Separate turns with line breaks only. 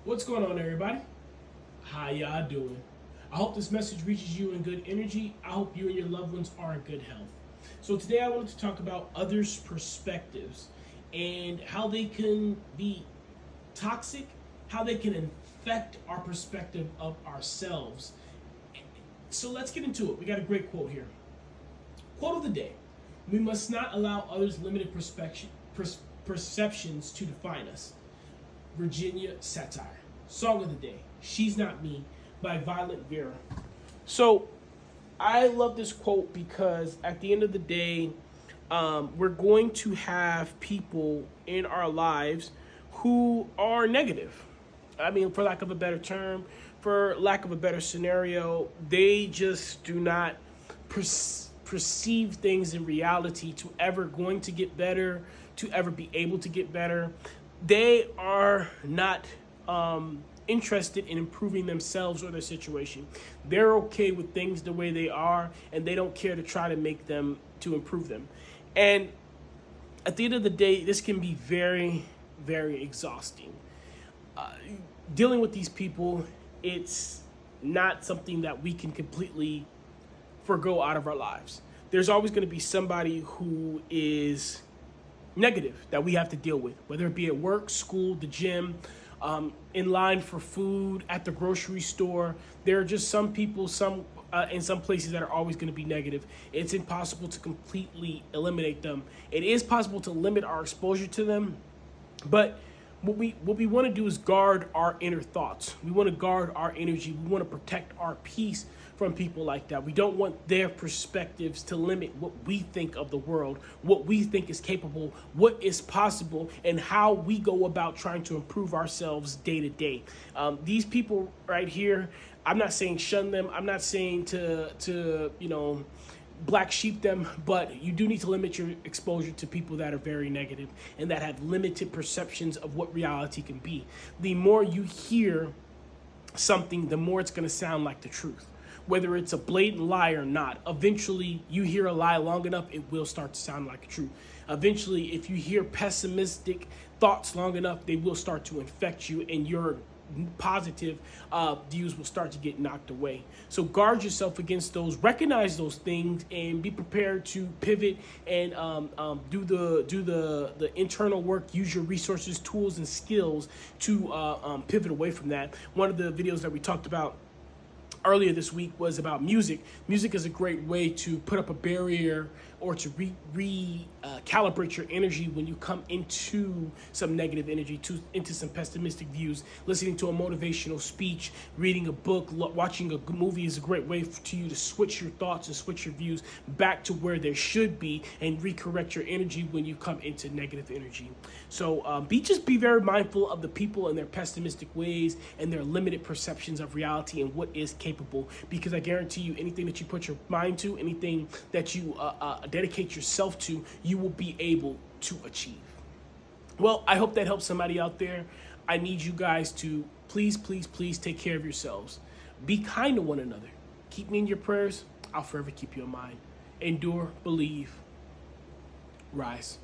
What's going on, everybody? How y'all doing? I hope this message reaches you in good energy. I hope you and your loved ones are in good health. So today I wanted to talk about others' perspectives and how they can be toxic, how they can infect our perspective of ourselves. So let's get into it. We got a great quote here. Quote of the day: "We must not allow others' limited perceptions to define us." Virginia Satire. Song of the day: "She's Not Me" by Violet Vera. So I love this quote because at the end of the day, we're going to have people in our lives who are negative. I mean, for lack of a better term, for lack of a better scenario, they just do not perceive things in reality to ever going to get better, to ever be able to get better. They are not interested in improving themselves or their situation. They're okay with things the way they are, and they don't care to try to make them, to improve them. And at the end of the day, this can be very, very exhausting. Dealing with these people, it's not something that we can completely forgo out of our lives. There's always going to be somebody who is negative that we have to deal with, whether it be at work, school, the gym, in line for food, at the grocery store. There are just some people, in some places, that are always going to be negative. It's impossible to completely eliminate them. It is possible to limit our exposure to them, but what we want to do is guard our inner thoughts. We want to guard our energy. We want to protect our peace from people like that. We don't want their perspectives to limit what we think of the world, what we think is capable, what is possible, and how we go about trying to improve ourselves day to day. These people right here, I'm not saying shun them. I'm not saying to black sheep them, but you do need to limit your exposure to people that are very negative and that have limited perceptions of what reality can be. The more you hear something, the more it's going to sound like the truth. Whether it's a blatant lie or not, eventually you hear a lie long enough, it will start to sound like the truth. Eventually, if you hear pessimistic thoughts long enough, they will start to infect you, and your positive views will start to get knocked away. So guard yourself against those, recognize those things, and be prepared to pivot and do the internal work. Use your resources, tools, and skills to pivot away from that. One of the videos that we talked about earlier this week was about music. Music is a great way to put up a barrier or to recalibrate your energy when you come into some negative energy, into some pessimistic views. Listening to a motivational speech, reading a book, watching a movie is a great way to you to switch your thoughts and switch your views back to where they should be and recorrect your energy when you come into negative energy. So be very mindful of the people and their pessimistic ways and their limited perceptions of reality and what is capable, because I guarantee you, anything that you put your mind to, anything that you dedicate yourself to, you will be able to achieve. Well, I hope that helps somebody out there. I need you guys to please take care of yourselves. Be kind to one another. Keep me in your prayers. I'll forever keep you in mind. Endure, believe, rise.